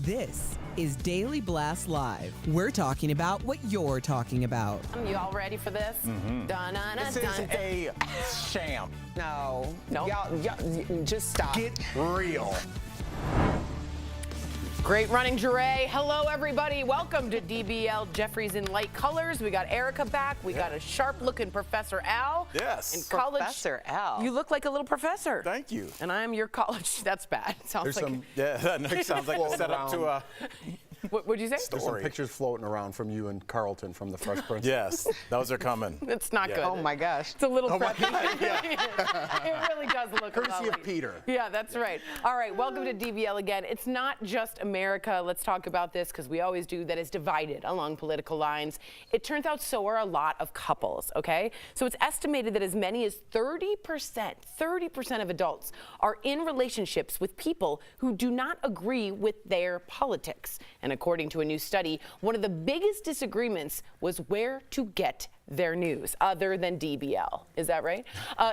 This is Daily Blast Live. We're talking about what you're talking about. You all ready for this? This is a sham. No. Y'all, just stop. Get real. Great running, Jure. Hello, everybody. Welcome to DBL Jeffries in light colors. We got Erica back. We got a sharp-looking Professor Al. Yes. In college, Professor Al. You look like a little professor. Thank you. And I'm your college. That's bad. Sounds like. That sounds like a setup to a What'd you say? There's some pictures floating around from you and Carlton from the Fresh Prince. Yes, those are coming. It's not good. Oh my gosh. It's a little. Oh my God, It really does look. Courtesy of Peter. Yeah, that's right. All right, welcome to DBL again. It's not just America. Let's talk about this because we always do. That is divided along political lines. It turns out so are a lot of couples. Okay, so it's estimated that as many as 30% of adults are in relationships with people who do not agree with their politics. And according to a new study, one of the biggest disagreements was where to get their news, other than DBL. Is that right?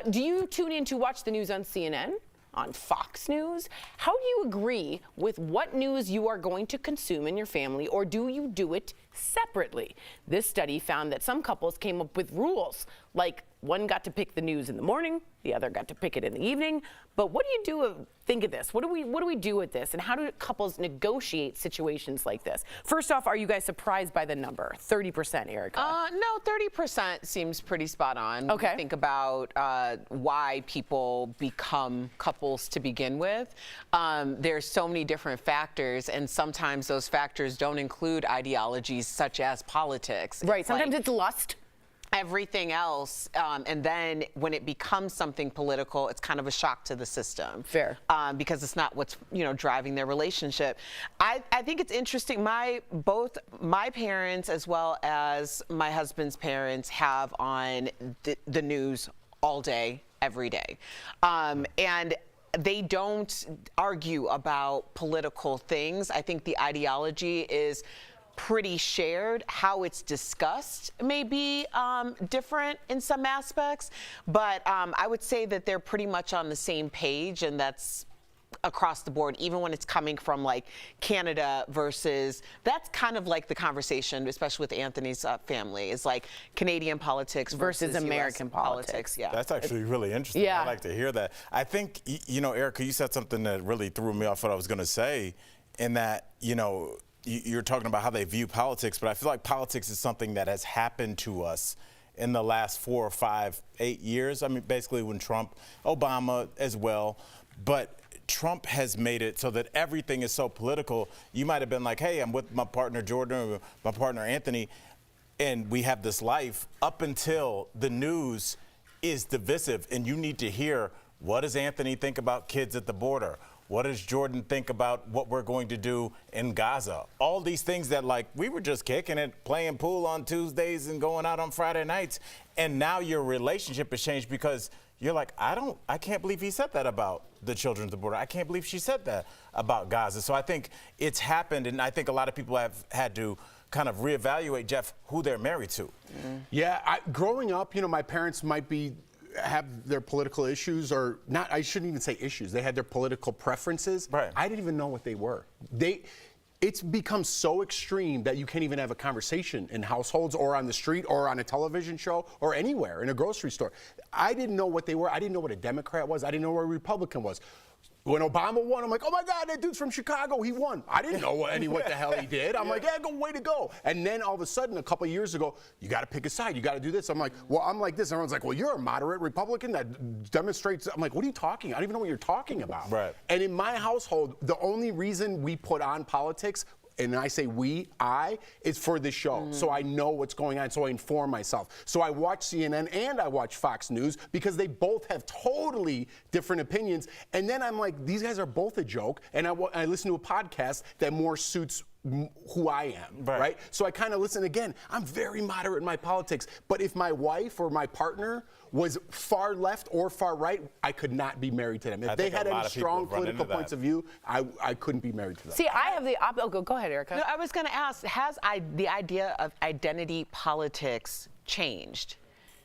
Do you tune in to watch the news on CNN? On Fox News? How do you agree with what news you are going to consume in your family, or do you do it separately? This study found that some couples came up with rules, like one got to pick the news in the morning, the other got to pick it in the evening. But what do you do? Think of this. What do we do with this, and how do couples negotiate situations like this? First off, are you guys surprised by the number, 30%, Erica? No, 30% seems pretty spot on. Okay. Think about why people become couples to begin with. There's so many different factors, and sometimes those factors don't include ideologies such as politics. Right. Sometimes it's lust. Everything else, and then when it becomes something political, it's kind of a shock to the system. Fair. Because it's not what's driving their relationship. I think it's interesting. Both my parents as well as my husband's parents have on the news all day, every day, and they don't argue about political things. I think the ideology is pretty shared. How it's discussed may be different in some aspects, but I would say that they're pretty much on the same page, and that's across the board, even when it's coming from like Canada versus, that's kind of like the conversation, especially with Anthony's family, is like Canadian politics versus American US politics. Yeah. That's actually really interesting. Yeah. I like to hear that. I think, Erica, you said something that really threw me off what I was going to say, in that, you're talking about how they view politics, but I feel like politics is something that has happened to us in the last 4 or 5, 8 years. I mean, basically when Trump, Obama as well, but Trump has made it so that everything is so political. You might have been like, hey, I'm with my partner Jordan or my partner Anthony, and we have this life up until the news is divisive, and you need to hear, what does Anthony think about kids at the border? What does Jordan think about what we're going to do in Gaza? All these things that, like, we were just kicking it, playing pool on Tuesdays and going out on Friday nights. And now your relationship has changed because you're like, I can't believe he said that about the children at the border. I can't believe she said that about Gaza. So I think it's happened, and I think a lot of people have had to kind of reevaluate, Jeff, who they're married to. Yeah, growing up, my parents might have their political issues, or not, I shouldn't even say issues. They had their political preferences. Right. I didn't even know what they were. It's become so extreme that you can't even have a conversation in households or on the street or on a television show or anywhere in a grocery store. I didn't know what they were. I didn't know what a Democrat was. I didn't know what a Republican was. When Obama won, I'm like, oh my God, that dude's from Chicago, he won. I didn't know what the hell he did. I'm like, yeah, way to go. And then all of a sudden, a couple of years ago, you got to pick a side, you got to do this. I'm like, well, I'm like this. And everyone's like, well, you're a moderate Republican that demonstrates. I'm like, what are you talking? I don't even know what you're talking about. Right. And in my household, the only reason we put on politics, and I say is for this show. So I know what's going on, so I inform myself. So I watch CNN and I watch Fox News because they both have totally different opinions. And then I'm like, these guys are both a joke. And I listen to a podcast that more suits who I am, right? So I kind of listen again. I'm very moderate in my politics, but if my wife or my partner was far left or far right, I could not be married to them. If they had any strong political points of view, I couldn't be married to them. See, I have the go ahead, Erica. No, I was going to ask, has the idea of identity politics changed?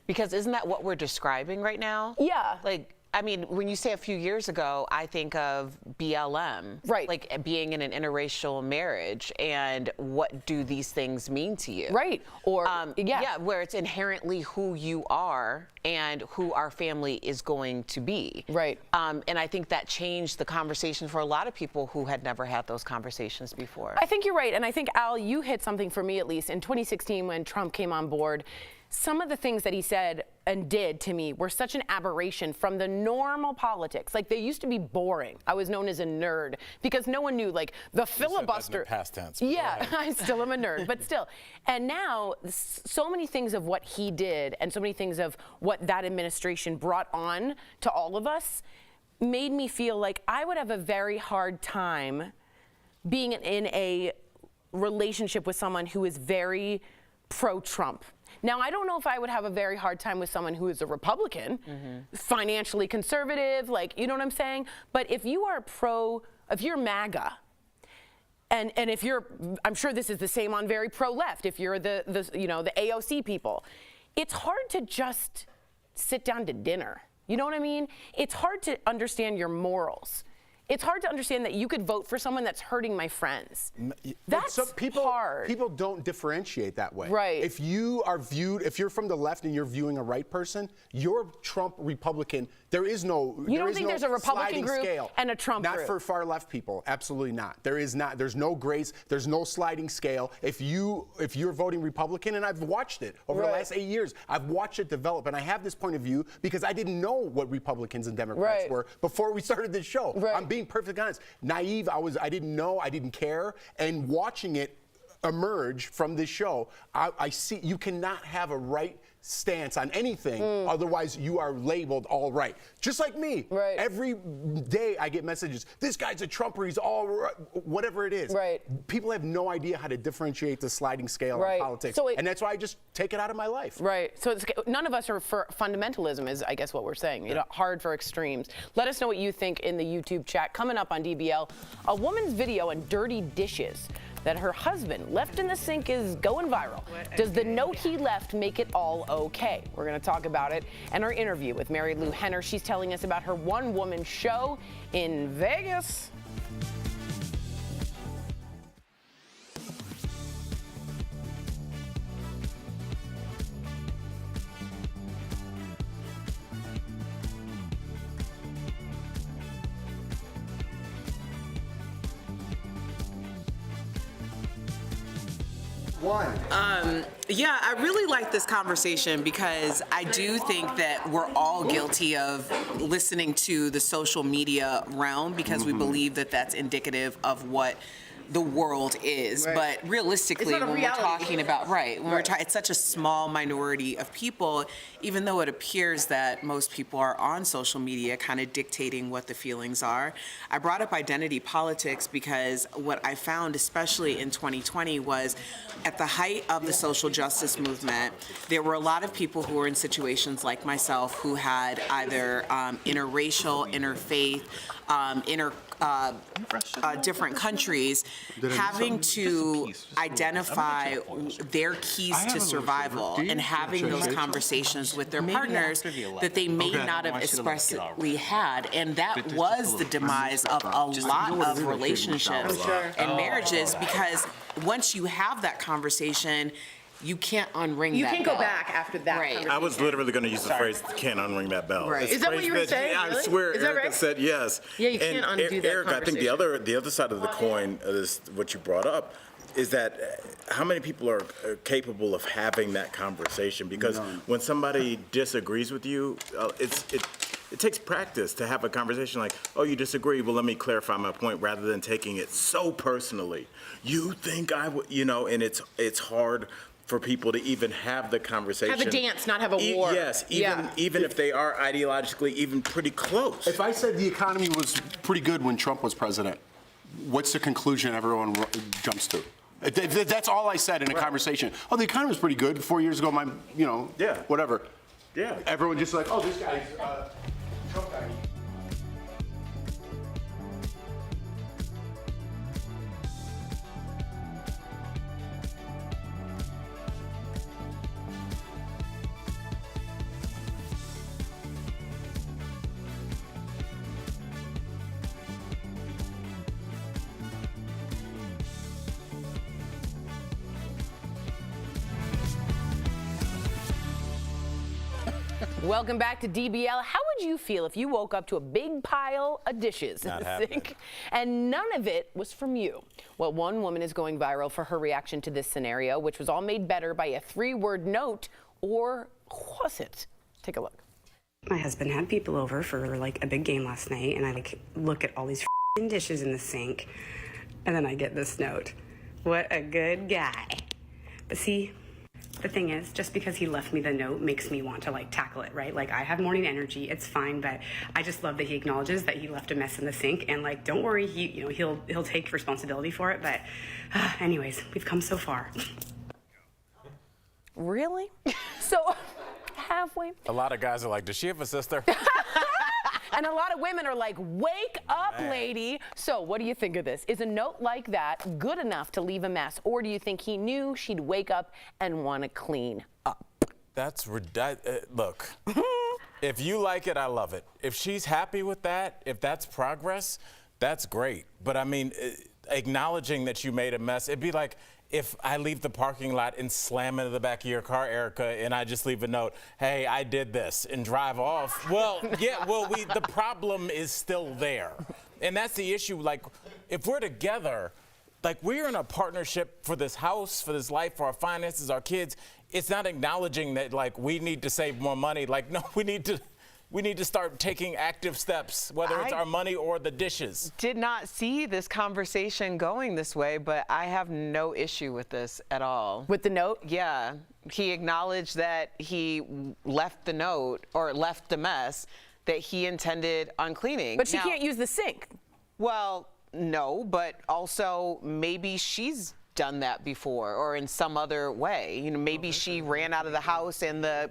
Because isn't that what we're describing right now? Yeah. Like, I mean, when you say a few years ago, I think of BLM. Right. Like being in an interracial marriage, and what do these things mean to you? Right. Or, yeah, where it's inherently who you are and who our family is going to be. Right. And I think that changed the conversation for a lot of people who had never had those conversations before. I think you're right. And I think, Al, you hit something for me, at least. In 2016, when Trump came on board, some of the things that he said and did to me were such an aberration from the normal politics. Like, they used to be boring. I was known as a nerd because no one knew, like, the filibuster. Past tense. Yeah, I still am a nerd, but still. And now, so many things of what he did and so many things of what that administration brought on to all of us made me feel like I would have a very hard time being in a relationship with someone who is very pro-Trump. Now, I don't know if I would have a very hard time with someone who is a Republican, financially conservative, like, you know what I'm saying? But if you are if you're MAGA, and if you're, I'm sure this is the same on very pro-left, if you're the AOC people, it's hard to just sit down to dinner. You know what I mean? It's hard to understand your morals. It's hard to understand that you could vote for someone that's hurting my friends. That's hard. People don't differentiate that way. Right. If you're from the left and you're viewing a right person, you're Trump Republican. There is no. You don't think there's a Republican group scale. and a Trump group? Not for far left people. Absolutely not. There is not. There's no grace. There's no sliding scale. If you're voting Republican, and I've watched it over the last 8 years, I've watched it develop, and I have this point of view because I didn't know what Republicans and Democrats were before we started this show. I'm being perfectly honest. Naive. I didn't know. I didn't care. And watching it emerge from this show, I see you cannot have a right stance on anything, otherwise you are labeled all right. Just like me. Right. Every day I get messages, this guy's a Trumper, he's all right, whatever it is. Right. People have no idea how to differentiate the sliding scale in politics. And that's why I just take it out of my life. Right. So none of us are for fundamentalism, is I guess what we're saying. You know, hard for extremes. Let us know what you think in the YouTube chat. Coming up on DBL, a woman's video on dirty dishes that her husband left in the sink is going viral. Does the note he left make it all okay? We're going to talk about it. And our interview with Mary Lou Henner. She's telling us about her one-woman show in Vegas. Yeah, I really like this conversation because I do think that we're all guilty of listening to the social media realm because we believe that that's indicative of what the world is. But realistically, when we're talking about, it's such a small minority of people, even though it appears that most people are on social media kind of dictating what the feelings are. I brought up identity politics because what I found, especially in 2020, was at the height of the social justice movement, there were a lot of people who were in situations like myself who had either interracial, interfaith, different countries having to identify their keys to survival and having those conversations with their partners that they may not have expressly had. And that was the demise of a lot of relationships and marriages, because once you have that conversation, you can't unring that bell. You can't go back after that. Right. I was literally going to use the phrase, can't unring that bell. Right. Is that what you were saying? Yeah, really? I swear Is that Erica right? said yes. Yeah, you can't undo that Erica, I think the other side of the coin is what you brought up, is that how many people are capable of having that conversation? Because when somebody disagrees with you, it takes practice to have a conversation like, oh, you disagree, well, let me clarify my point, rather than taking it so personally. You think I would, and it's hard for people to even have the conversation. Have a dance, not have a war. Yes, even if they are ideologically even pretty close. If I said the economy was pretty good when Trump was president, what's the conclusion everyone jumps to? That's all I said in a conversation. Oh, the economy was pretty good 4 years ago. Whatever. Yeah. Everyone just like, oh, this guy's Trump guy. Welcome back to DBL. How would you feel if you woke up to a big pile of dishes in the sink and none of it was from you? Well, one woman is going viral for her reaction to this scenario, which was all made better by a 3-word note, or was it? Take a look. My husband had people over for like a big game last night, and I look at all these dishes in the sink, and then I get this note. What a good guy. But see, the thing is, just because he left me the note makes me want to tackle it, right? I have morning energy, it's fine, but I just love that he acknowledges that he left a mess in the sink, and don't worry, he'll take responsibility for it. But anyways, we've come so far. Really? So halfway. A lot of guys are like, does she have a sister? And a lot of women are like, wake up, lady. So what do you think of this? Is a note like that good enough to leave a mess? Or do you think he knew she'd wake up and want to clean up? That's look, if you like it, I love it. If she's happy with that, if that's progress, that's great. But I mean, acknowledging that you made a mess, it'd be like, if I leave the parking lot and slam into the back of your car, Erica, and I just leave a note, hey, I did this, and drive off. Well, yeah, the problem is still there. And that's the issue. If we're together, we're in a partnership for this house, for this life, for our finances, our kids. It's not acknowledging that, we need to save more money. No, we need to start taking active steps, whether it's our money or the dishes. Did not see this conversation going this way, but I have no issue with this at all. With the note? Yeah. He acknowledged that he left the note, or left the mess, that he intended on cleaning. But she can't use the sink. Well, no, but also maybe she's done that before, or in some other way. Maybe she ran out of the house and the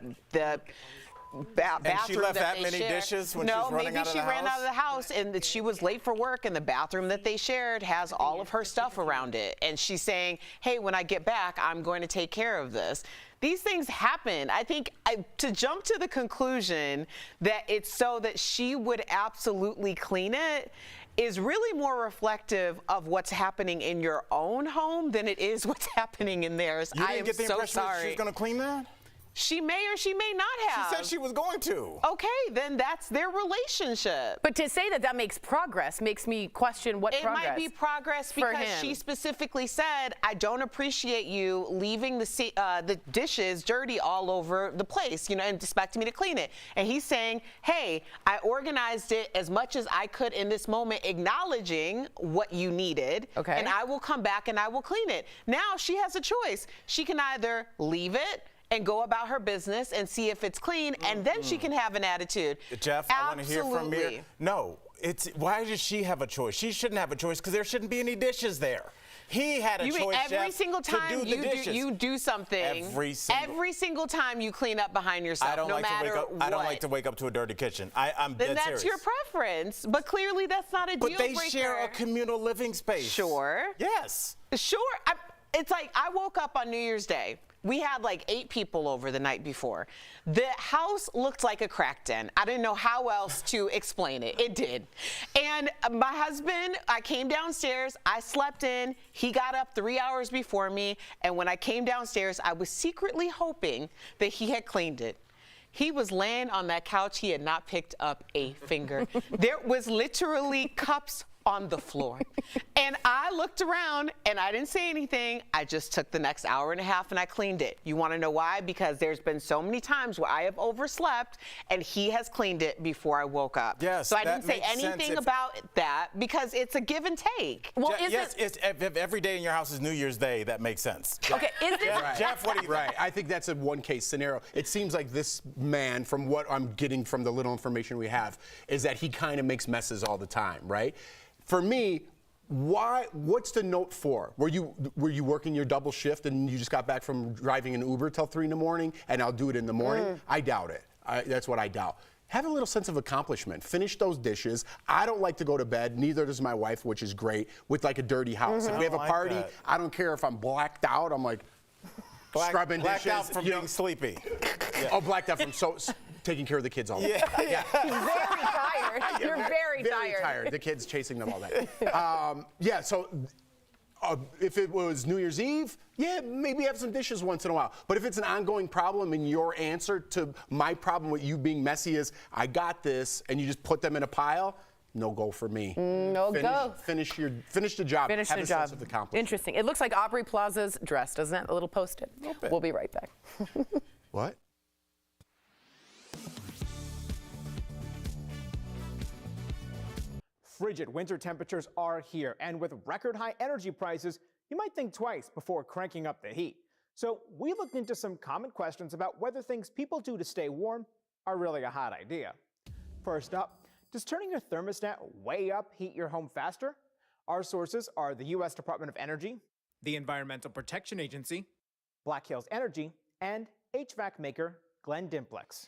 bathroom and she left that many shared. dishes when she was running out of the house? No, maybe she ran out of the house and that she was late for work, and the bathroom that they shared has all of her stuff around it. And she's saying, hey, when I get back, I'm going to take care of this. These things happen. I think to jump to the conclusion that it's so that she would absolutely clean it is really more reflective of what's happening in your own home than it is what's happening in theirs. You didn't get the impression that sorry. she's going to clean that? She may or she may not have. She said she was going to. Okay, then that's their relationship. But to say that makes progress makes me question what progress. It might be progress because she specifically said, I don't appreciate you leaving the dishes dirty all over the place, and expecting me to clean it. And he's saying, hey, I organized it as much as I could in this moment, acknowledging what you needed. Okay. And I will come back and I will clean it. Now she has a choice. She can either leave it and go about her business and see if it's clean, and then she can have an attitude. Jeff, I want to hear from you. No, why does she have a choice? She shouldn't have a choice because there shouldn't be any dishes there. He had a choice, every single time to do the dishes. You do something. Every single time you clean up behind yourself, I don't like to wake up to a dirty kitchen. I'm dead serious. Then that's your preference, but clearly that's not a deal breaker. But they share a communal living space. Sure. Yes. Sure. It's like I woke up on New Year's Day. We had 8 people over the night before. The house looked like a crack den. I didn't know how else to explain it. It did. And my husband, I came downstairs, I slept in, he got up 3 hours before me, and when I came downstairs, I was secretly hoping that he had cleaned it. He was laying on that couch, he had not picked up a finger. There was literally cups on the floor. And I looked around and I didn't say anything. I just took the next hour and a half and I cleaned it. You want to know why? Because there's been so many times where I have overslept and he has cleaned it before I woke up. Yes, so I didn't say anything about that because it's a give and take. Well, if every day in your house is New Year's Day, that makes sense. Okay, is it? Jeff, what do you think? Right, I think that's a one-case scenario. It seems like this man, from what I'm getting from the little information we have, is that he kind of makes messes all the time, right? For me, what's the note for? Were you working your double shift and you just got back from driving an Uber till 3 in the morning and I'll do it in the morning? I doubt it. That's what I doubt. Have a little sense of accomplishment. Finish those dishes. I don't like to go to bed, neither does my wife, which is great, with a dirty house. If we have a party, I don't care if I'm blacked out. I'm scrubbing dishes. Blacked out from being sleepy. Yeah. Oh, blacked out from taking care of the kids all day. Yeah. Very tired. You're very tired. Very tired. The kids chasing them all day. So If it was New Year's Eve, yeah, maybe have some dishes once in a while. But if it's an ongoing problem and your answer to my problem with you being messy is, I got this, and you just put them in a pile, no go for me. No go. Finish the job. Finish have the a job. sense of accomplishment. Interesting. It looks like Aubrey Plaza's dress, doesn't it? A little post-it. We'll be right back. What? Frigid winter temperatures are here, and with record high energy prices, you might think twice before cranking up the heat. So we looked into some common questions about whether things people do to stay warm are really a hot idea. First up, does turning your thermostat way up heat your home faster? Our sources are the U.S. Department of Energy, the Environmental Protection Agency, Black Hills Energy, and HVAC maker Glen Dimplex.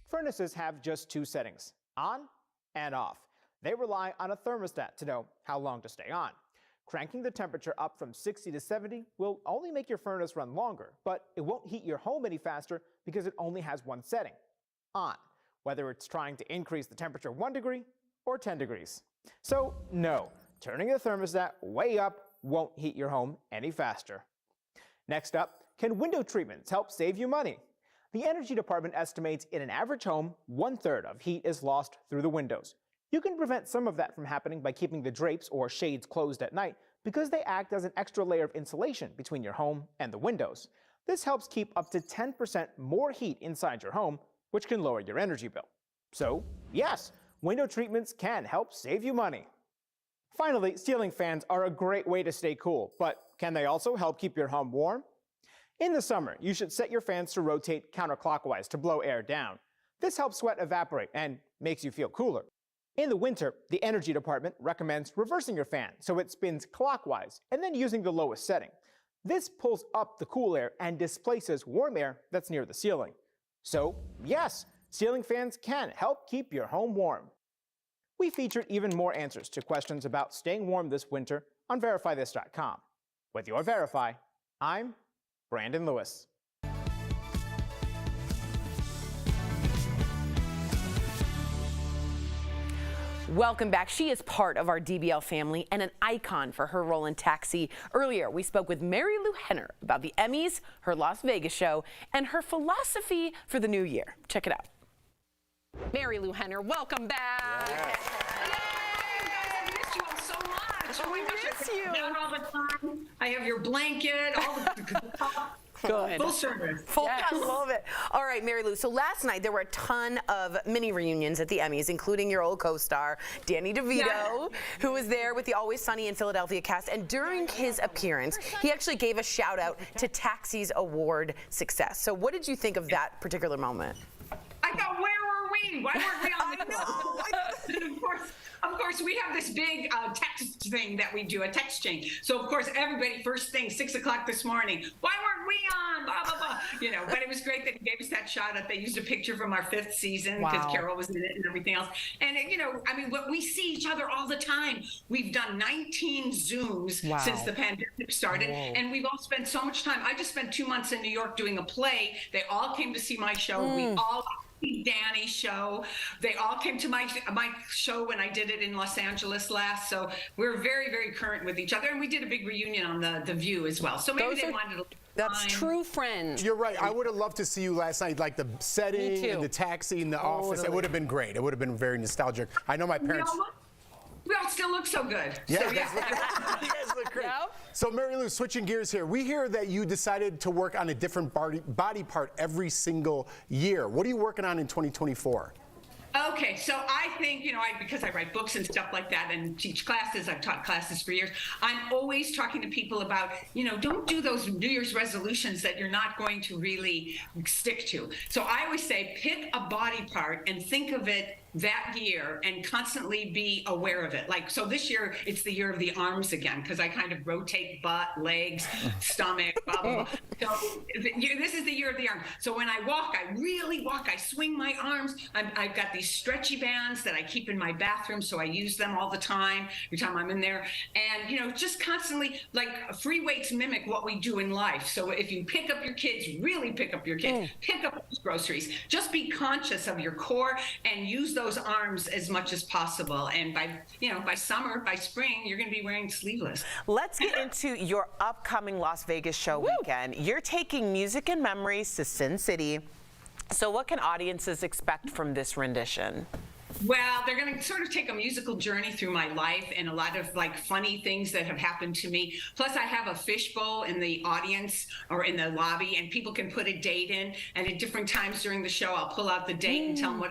Furnaces have just two settings, on and off. They rely on a thermostat to know how long to stay on. Cranking the temperature up from 60 to 70 will only make your furnace run longer, but it won't heat your home any faster because it only has one setting, on, whether it's trying to increase the temperature 1 degree or 10 degrees. So no, turning the thermostat way up won't heat your home any faster. Next up, can window treatments help save you money? The Energy Department estimates in an average home, 1/3 of heat is lost through the windows. You can prevent some of that from happening by keeping the drapes or shades closed at night because they act as an extra layer of insulation between your home and the windows. This helps keep up to 10% more heat inside your home, which can lower your energy bill. So, yes, window treatments can help save you money. Finally, ceiling fans are a great way to stay cool, but can they also help keep your home warm? In the summer, you should set your fans to rotate counterclockwise to blow air down. This helps sweat evaporate and makes you feel cooler. In the winter, the Energy Department recommends reversing your fan so it spins clockwise and then using the lowest setting. This pulls up the cool air and displaces warm air that's near the ceiling. So, yes, ceiling fans can help keep your home warm. We featured even more answers to questions about staying warm this winter on verifythis.com. With your Verify, I'm Brandon Lewis. Welcome back. She is part of our DBL family and an icon for her role in Taxi. Earlier, we spoke with Mary Lou Henner about the Emmys, her Las Vegas show, and her philosophy for the new year. Check it out. Mary Lou Henner, welcome back. Yes. Yay, guys, I missed you all so much. Oh my gosh, miss you. Down all the time. I have your blanket, all the Good. full service. Yes. I love it. All right, Mary Lou. So last night there were a ton of mini reunions at the Emmys, including your old co-star Danny DeVito, who was there with the Always Sunny in Philadelphia cast. And during his appearance, he actually gave a shout out to Taxi's award success. So what did you think of that particular moment? I thought, where were we? Why weren't we on the know. Of course, we have this big text thing that we do, a text chain. So, of course, everybody, first thing, 6 o'clock this morning, why weren't we on? Blah, blah, blah. You know, but it was great that he gave us that shout out. They used a picture from our 5th season because Carol was in it and everything else. And, you know, I mean, we see each other all the time. We've done 19 Zooms since the pandemic started. And we've all spent so much time. I just spent 2 months in New York doing a play. They all came to see my show. We all Danny's show. They all came to my show when I did it in Los Angeles last. So we're very, very current with each other. And we did a big reunion on the View as well. So maybe they wanted to. That's true friends. You're right. I would have loved to see you last night, like the setting and the taxi in the office. It would have been great. It would have been very nostalgic. I know my parents. We all still look so good. Yeah, so, you guys look great. Yep. So Mary Lou, switching gears here, we hear that you decided to work on a different body part every single year. What are you working on in 2024? Okay, so I think, you know, because I write books and stuff like that and teach classes, I've taught classes for years, I'm always talking to people about, you know, don't do those New Year's resolutions that you're not going to really stick to. So I always say, pick a body part and think of it that year and constantly be aware of it. Like, so this year, it's the year of the arms again, because I kind of rotate butt, legs, stomach, blah, blah, blah. So this is the year of the arm. So when I walk, I really walk, I swing my arms. I've got these stretchy bands that I keep in my bathroom, so I use them all the time, every time I'm in there. And, you know, just constantly, like, free weights mimic what we do in life. So if you pick up your kids, really pick up your kids, pick up those groceries, just be conscious of your core and use those those arms as much as possible. And by summer, by spring, you're going to be wearing sleeveless. Let's get into your upcoming Las Vegas show weekend. You're taking Music and Memories to Sin City. So what can audiences expect from this rendition? Well, they're going to sort of take a musical journey through my life and a lot of like funny things that have happened to me. Plus, I have a fishbowl in the audience or in the lobby, and people can put a date in. And at different times during the show, I'll pull out the date and tell them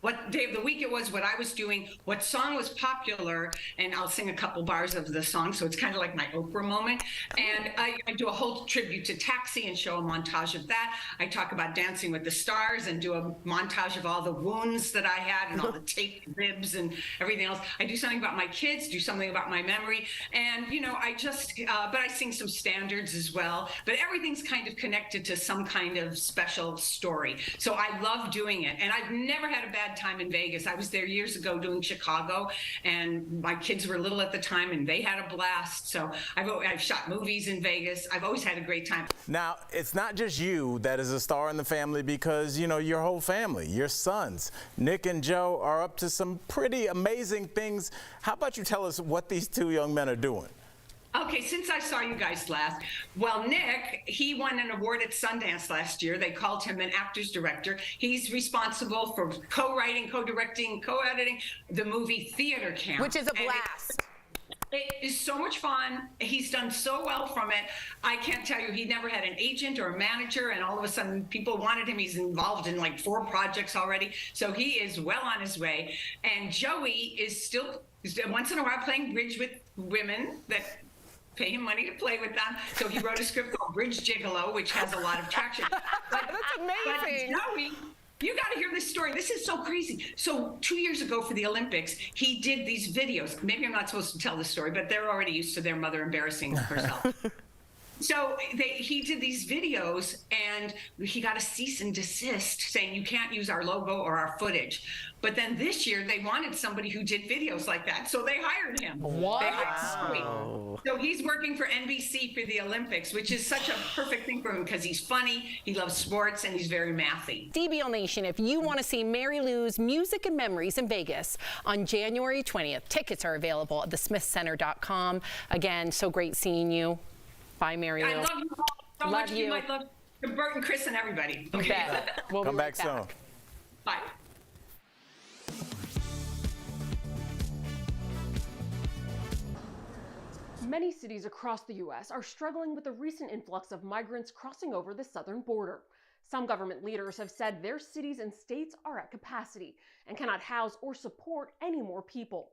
what day of the week it was, what I was doing, what song was popular, and I'll sing a couple bars of the song. So it's kind of like my Oprah moment. And I do a whole tribute to Taxi and show a montage of that. I talk about Dancing with the Stars and do a montage of all the wounds that I had and all the taped ribs and everything else. I do something about my kids, do something about my memory. And, but I sing some standards as well. But everything's kind of connected to some kind of special story. So I love doing it. And I've never had a bad time in Vegas. I was there years ago doing Chicago, and my kids were little at the time, and they had a blast. So I've shot movies in Vegas. I've always had a great time. Now, it's not just you that is a star in the family, because, your whole family, your sons, Nick and Joe, are up to some pretty amazing things. How about you tell us what these two young men are doing? Okay, since I saw you guys last, well, Nick, he won an award at Sundance last year. They called him an actor's director. He's responsible for co-writing, co-directing, co-editing the movie Theater Camp. Which is a blast. It is so much fun. He's done so well from it. I can't tell you, he never had an agent or a manager, and all of a sudden people wanted him. He's involved in like 4 projects already. So he is well on his way. And Joey is still once in a while playing bridge with women that pay him money to play with them. So he wrote a script called Bridge Gigolo, which has a lot of traction. That's amazing. But Joey, you got to hear this story. This is so crazy. So 2 years ago for the Olympics, he did these videos. Maybe I'm not supposed to tell the story, but they're already used to their mother embarrassing herself. So he did these videos, and he got a cease and desist saying, you can't use our logo or our footage. But then this year, they wanted somebody who did videos like that, so they hired him. Wow. They hired so he's working for NBC for the Olympics, which is such a perfect thing for him because he's funny, he loves sports, and he's very mathy. DBL Nation, if you want to see Mary Lou's Music and Memories in Vegas on January 20th, tickets are available at thesmithcenter.com. Again, so great seeing you. Bye, Mary Lou. I love you all so much. You might love Bert and Chris and everybody. Okay. We'll Come be right back soon. Bye. Many cities across the U.S. are struggling with the recent influx of migrants crossing over the southern border. Some government leaders have said their cities and states are at capacity and cannot house or support any more people.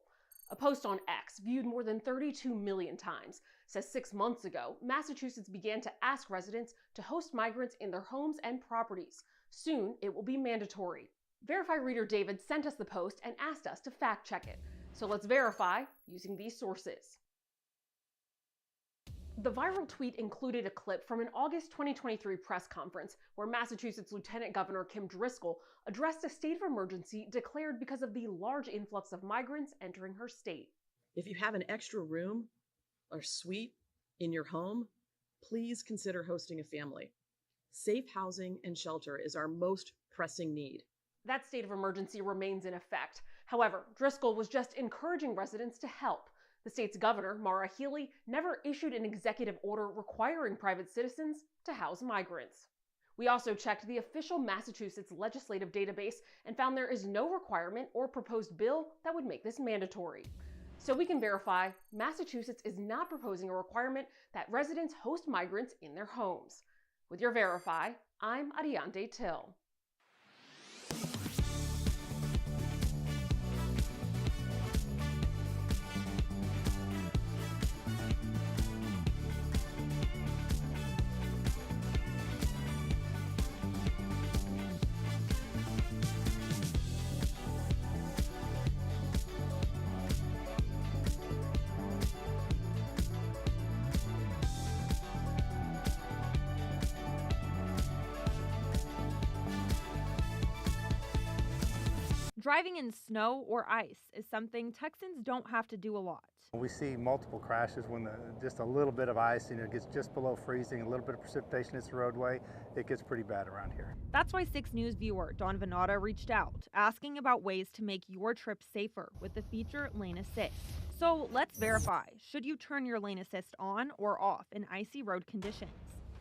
A post on X, viewed more than 32 million times, says 6 months ago, Massachusetts began to ask residents to host migrants in their homes and properties. Soon, it will be mandatory. Verify reader David sent us the post and asked us to fact check it. So let's verify using these sources. The viral tweet included a clip from an August 2023 press conference where Massachusetts Lieutenant Governor Kim Driscoll addressed a state of emergency declared because of the large influx of migrants entering her state. If you have an extra room or suite in your home, please consider hosting a family. Safe housing and shelter is our most pressing need. That state of emergency remains in effect. However, Driscoll was just encouraging residents to help. The state's governor, Maura Healey, never issued an executive order requiring private citizens to house migrants. We also checked the official Massachusetts legislative database and found there is no requirement or proposed bill that would make this mandatory. So we can verify Massachusetts is not proposing a requirement that residents host migrants in their homes. With your Verify, I'm Ariante Till. Driving in snow or ice is something Texans don't have to do a lot. We see multiple crashes when just a little bit of ice, gets just below freezing, a little bit of precipitation hits the roadway, it gets pretty bad around here. That's why 6 News viewer Don Venata reached out, asking about ways to make your trip safer with the feature Lane Assist. So let's verify, should you turn your lane assist on or off in icy road conditions?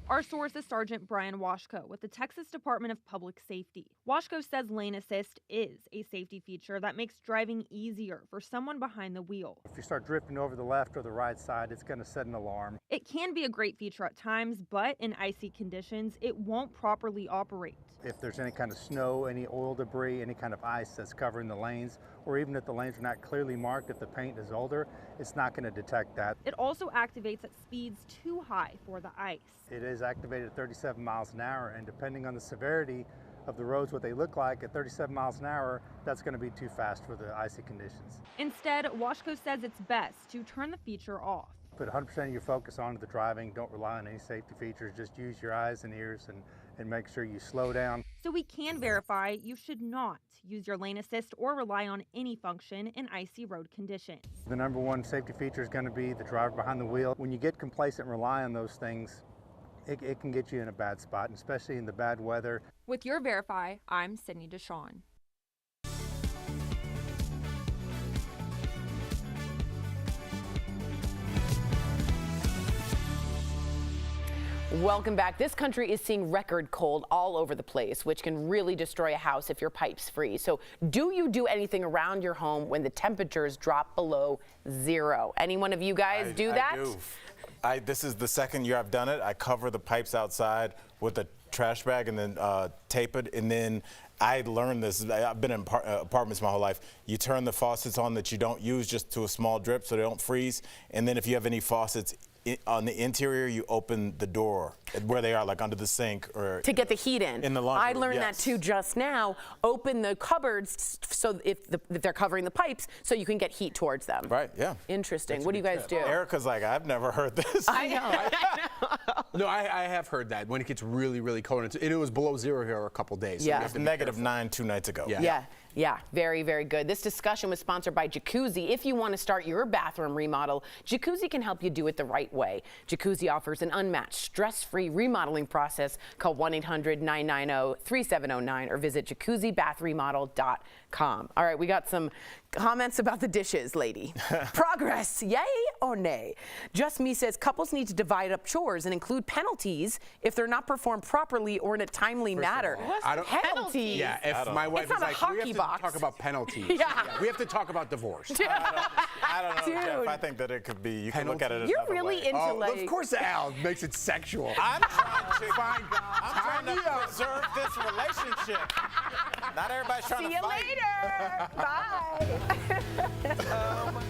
Our source is Sergeant Brian Washko with the Texas Department of Public Safety. Washko says lane assist is a safety feature that makes driving easier for someone behind the wheel. If you start drifting over the left or the right side, it's going to set an alarm. It can be a great feature at times, but in icy conditions, it won't properly operate. If there's any kind of snow, any oil debris, any kind of ice that's covering the lanes, or even if the lanes are not clearly marked, if the paint is older, it's not going to detect that. It also activates at speeds too high for the ice. It is activated at 37 miles an hour, and depending on the severity of the roads, what they look like at 37 miles an hour, that's going to be too fast for the icy conditions. Instead, Washko says it's best to turn the feature off. Put 100% of your focus onto the driving. Don't rely on any safety features. Just use your eyes and ears and make sure you slow down. So we can verify you should not use your lane assist or rely on any function in icy road conditions. The number one safety feature is going to be the driver behind the wheel. When you get complacent and rely on those things, it can get you in a bad spot, and especially in the bad weather. With your Verify, I'm Sydney Deshawn. Welcome back. This country is seeing record cold all over the place, which can really destroy a house if your pipes freeze. So do you do anything around your home when the temperatures drop below 0? Any one of you guys do that? I do. This is the second year I've done it. I cover the pipes outside with a trash bag and then tape it. And then I learned this. I've been in apartments my whole life. You turn the faucets on that you don't use just to a small drip so they don't freeze. And then if you have any faucets on the interior, you open the door where they are, like under the sink or to get the heat in the laundry I room, learned yes. that too just now. Open the cupboards so if they're covering the pipes, so you can get heat towards them. Right. Yeah. Interesting. What do you guys do? Erica's like, I've never heard this. I know. No, I have heard that when it gets really, really cold. And it was below 0 here a couple days. Yeah. So It's -9 2 nights ago. Yeah, very, very good. This discussion was sponsored by Jacuzzi. If you want to start your bathroom remodel, Jacuzzi can help you do it the right way. Jacuzzi offers an unmatched, stress-free remodeling process. Call 1-800-990-3709 or visit jacuzzibathremodel.com. All right, we got some comments about the dishes, lady. Progress, yay or nay? Just Me says couples need to divide up chores and include penalties if they're not performed properly or in a timely manner. Penalties? Yeah, if my wife is like, we have to talk about penalties. Yeah. We have to talk about divorce. I don't know, Dude. Jeff. I think that it could be, you can look at it You're another really way. into Of course Al makes it sexual. I'm trying to preserve this relationship. Not everybody's trying See to you fight. later. Bye.